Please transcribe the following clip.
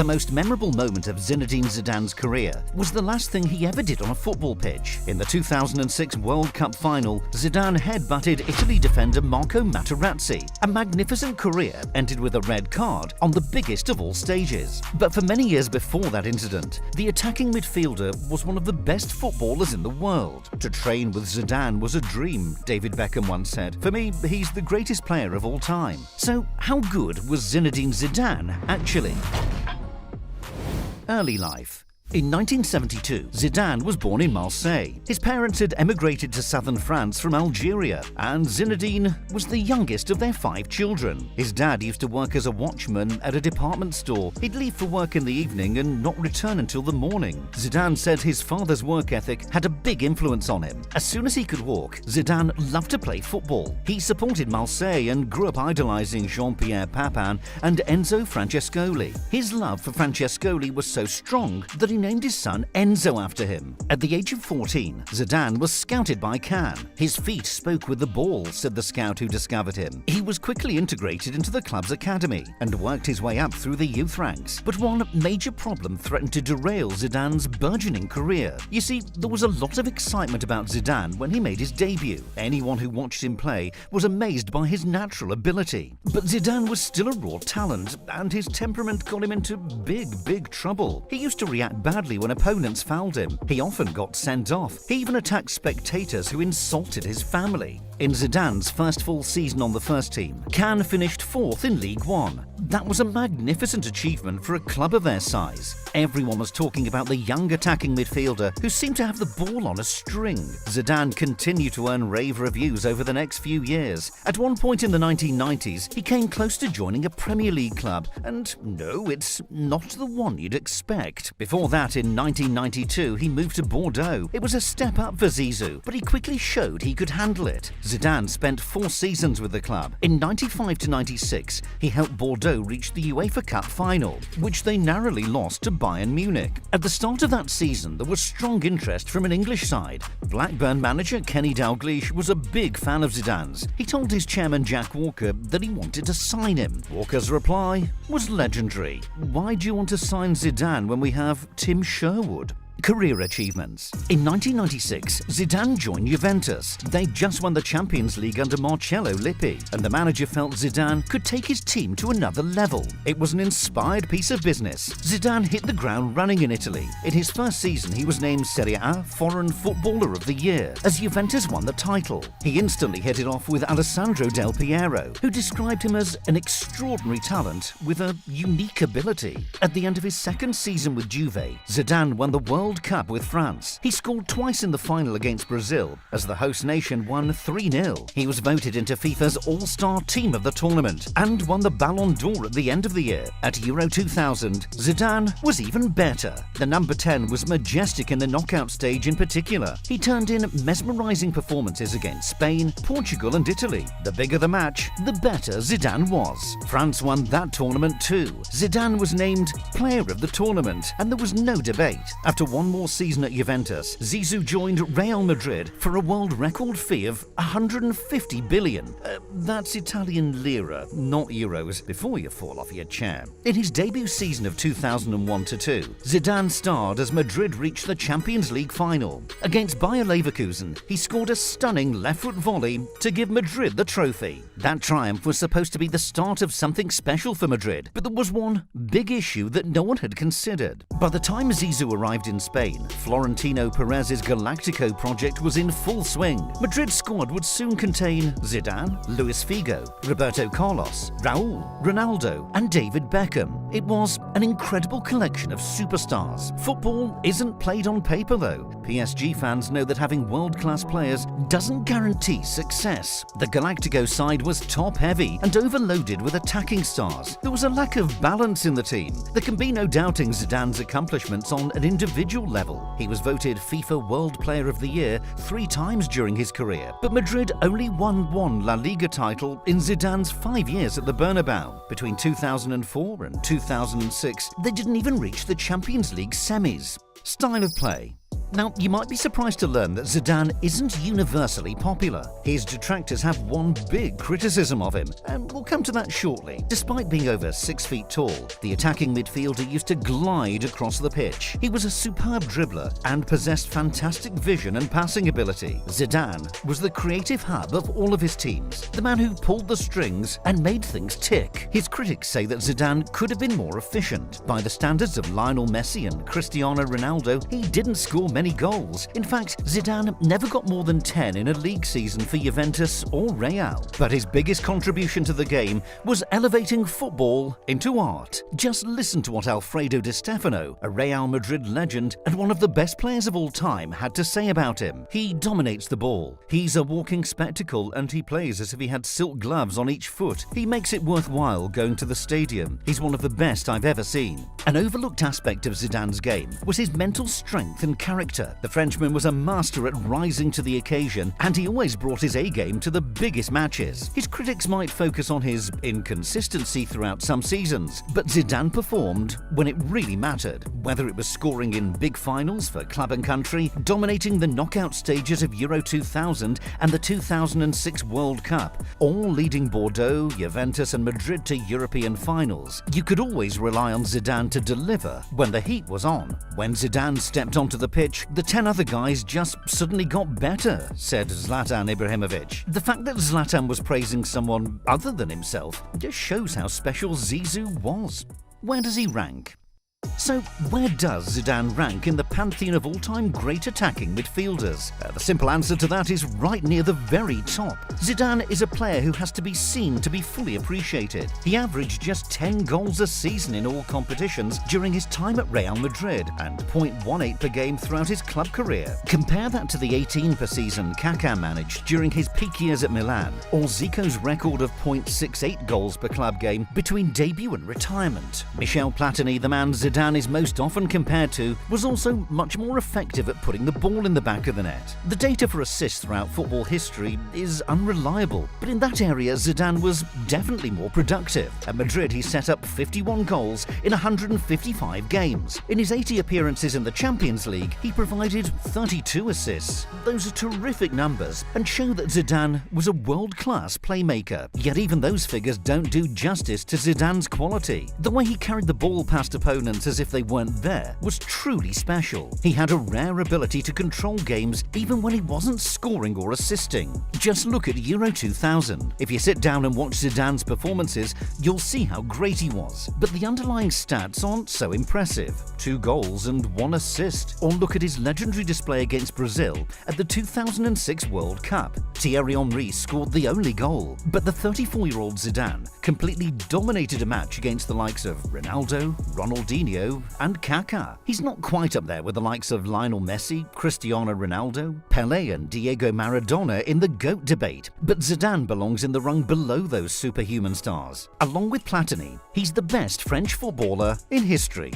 The most memorable moment of Zinedine Zidane's career was the last thing he ever did on a football pitch. In the 2006 World Cup final, Zidane headbutted Italy defender Marco Materazzi. A magnificent career ended with a red card on the biggest of all stages. But for many years before that incident, the attacking midfielder was one of the best footballers in the world. To train with Zidane was a dream, David Beckham once said. For me, he's the greatest player of all time. So how good was Zinedine Zidane actually? Early life. In 1972, Zidane was born in Marseille. His parents had emigrated to southern France from Algeria, and Zinedine was the youngest of their 5 children. His dad used to work as a watchman at a department store. He'd leave for work in the evening and not return until the morning. Zidane said his father's work ethic had a big influence on him. As soon as he could walk, Zidane loved to play football. He supported Marseille and grew up idolizing Jean-Pierre Papin and Enzo Francescoli. His love for Francescoli was so strong that he named his son Enzo after him. At the age of 14, Zidane was scouted by Cannes. His feet spoke with the ball, said the scout who discovered him. He was quickly integrated into the club's academy and worked his way up through the youth ranks. But one major problem threatened to derail Zidane's burgeoning career. You see, there was a lot of excitement about Zidane when he made his debut. Anyone who watched him play was amazed by his natural ability. But Zidane was still a raw talent, and his temperament got him into big trouble. He used to react badly when opponents fouled him. He often got sent off. He even attacked spectators who insulted his family. In Zidane's first full season on the first team, Cannes finished 4th in Ligue 1. That was a magnificent achievement for a club of their size. Everyone was talking about the young attacking midfielder who seemed to have the ball on a string. Zidane continued to earn rave reviews over the next few years. At one point in the 1990s, he came close to joining a Premier League club, and no, it's not the one you'd expect. Before that, in 1992, he moved to Bordeaux. It was a step up for Zizou, but he quickly showed he could handle it. Zidane spent 4 seasons with the club. In 95 to 96, he helped Bordeaux reach the UEFA Cup final, which they narrowly lost to Bayern Munich. At the start of that season, there was strong interest from an English side. Blackburn manager Kenny Dalglish was a big fan of Zidane's. He told his chairman Jack Walker that he wanted to sign him. Walker's reply was legendary. "Why do you want to sign Zidane when we have Tim Sherwood?" Career achievements. In 1996, Zidane joined Juventus. They just won the Champions League under Marcello Lippi, and the manager felt Zidane could take his team to another level. It was an inspired piece of business. Zidane hit the ground running in Italy. In his first season, he was named Serie A Foreign Footballer of the Year as Juventus won the title. He instantly hit it off with Alessandro Del Piero, who described him as an extraordinary talent with a unique ability. At the end of his second season with Juve, Zidane won the World Cup with France. He scored twice in the final against Brazil as the host nation won 3-0. He was voted into FIFA's All-Star Team of the tournament and won the Ballon d'Or at the end of the year. At Euro 2000, Zidane was even better. The number 10 was majestic in the knockout stage in particular. He turned in mesmerizing performances against Spain, Portugal and Italy. The bigger the match, the better Zidane was. France won that tournament too. Zidane was named Player of the Tournament, and there was no debate. After one more season at Juventus, Zizou joined Real Madrid for a world record fee of 150 billion. That's Italian lira, not euros, before you fall off your chair. In his debut season of 2001-2, Zidane starred as Madrid reached the Champions League final. Against Bayer Leverkusen, he scored a stunning left-foot volley to give Madrid the trophy. That triumph was supposed to be the start of something special for Madrid, but there was one big issue that no one had considered. By the time Zizou arrived in Spain, Florentino Perez's Galactico project was in full swing. Madrid's squad would soon contain Zidane, Luis Figo, Roberto Carlos, Raul, Ronaldo and David Beckham. It was an incredible collection of superstars. Football isn't played on paper though. PSG fans know that having world-class players doesn't guarantee success. The Galactico side was top-heavy and overloaded with attacking stars. There was a lack of balance in the team. There can be no doubting Zidane's accomplishments on an individual level. He was voted FIFA World Player of the Year 3 times during his career, but Madrid only won 1 La Liga title in Zidane's 5 years at the Bernabeu. Between 2004 and 2006, they didn't even reach the Champions League semis. Style of play. Now, you might be surprised to learn that Zidane isn't universally popular. His detractors have one big criticism of him, and we'll come to that shortly. Despite being over 6 feet tall, the attacking midfielder used to glide across the pitch. He was a superb dribbler and possessed fantastic vision and passing ability. Zidane was the creative hub of all of his teams, the man who pulled the strings and made things tick. His critics say that Zidane could have been more efficient. By the standards of Lionel Messi and Cristiano Ronaldo, he didn't score many goals. In fact, Zidane never got more than 10 in a league season for Juventus or Real. But his biggest contribution to the game was elevating football into art. Just listen to what Alfredo Di Stefano, a Real Madrid legend and one of the best players of all time, had to say about him. He dominates the ball. He's a walking spectacle and he plays as if he had silk gloves on each foot. He makes it worthwhile going to the stadium. He's one of the best I've ever seen. An overlooked aspect of Zidane's game was his mental strength and character. The Frenchman was a master at rising to the occasion, and he always brought his A-game to the biggest matches. His critics might focus on his inconsistency throughout some seasons, but Zidane performed when it really mattered, whether it was scoring in big finals for club and country, dominating the knockout stages of Euro 2000 and the 2006 World Cup, or leading Bordeaux, Juventus and Madrid to European finals. You could always rely on Zidane to deliver when the heat was on. When Zidane stepped onto the pitch, the 10 other guys just suddenly got better, said Zlatan Ibrahimovic. The fact that Zlatan was praising someone other than himself just shows how special Zizou was. Where does he rank? So, where does Zidane rank in the pantheon of all-time great attacking midfielders? The simple answer to that is right near the very top. Zidane is a player who has to be seen to be fully appreciated. He averaged just 10 goals a season in all competitions during his time at Real Madrid and 0.18 per game throughout his club career. Compare that to the 18 per season Kaká managed during his peak years at Milan, or Zico's record of 0.68 goals per club game between debut and retirement. Michel Platini, the man Zidane is most often compared to, was also much more effective at putting the ball in the back of the net. The data for assists throughout football history is unreliable, but in that area Zidane was definitely more productive. At Madrid he set up 51 goals in 155 games. In his 80 appearances in the Champions League, he provided 32 assists. Those are terrific numbers and show that Zidane was a world-class playmaker. Yet even those figures don't do justice to Zidane's quality. The way he carried the ball past opponents as if they weren't there was truly special. He had a rare ability to control games even when he wasn't scoring or assisting. Just look at Euro 2000. If you sit down and watch Zidane's performances, you'll see how great he was. But the underlying stats aren't so impressive. 2 goals and 1 assist. Or look at his legendary display against Brazil at the 2006 World Cup. Thierry Henry scored the only goal, but the 34-year-old Zidane completely dominated a match against the likes of Ronaldo, Ronaldinho and Kaká. He's not quite up there with the likes of Lionel Messi, Cristiano Ronaldo, Pelé and Diego Maradona in the GOAT debate, but Zidane belongs in the rung below those superhuman stars. Along with Platini, he's the best French footballer in history.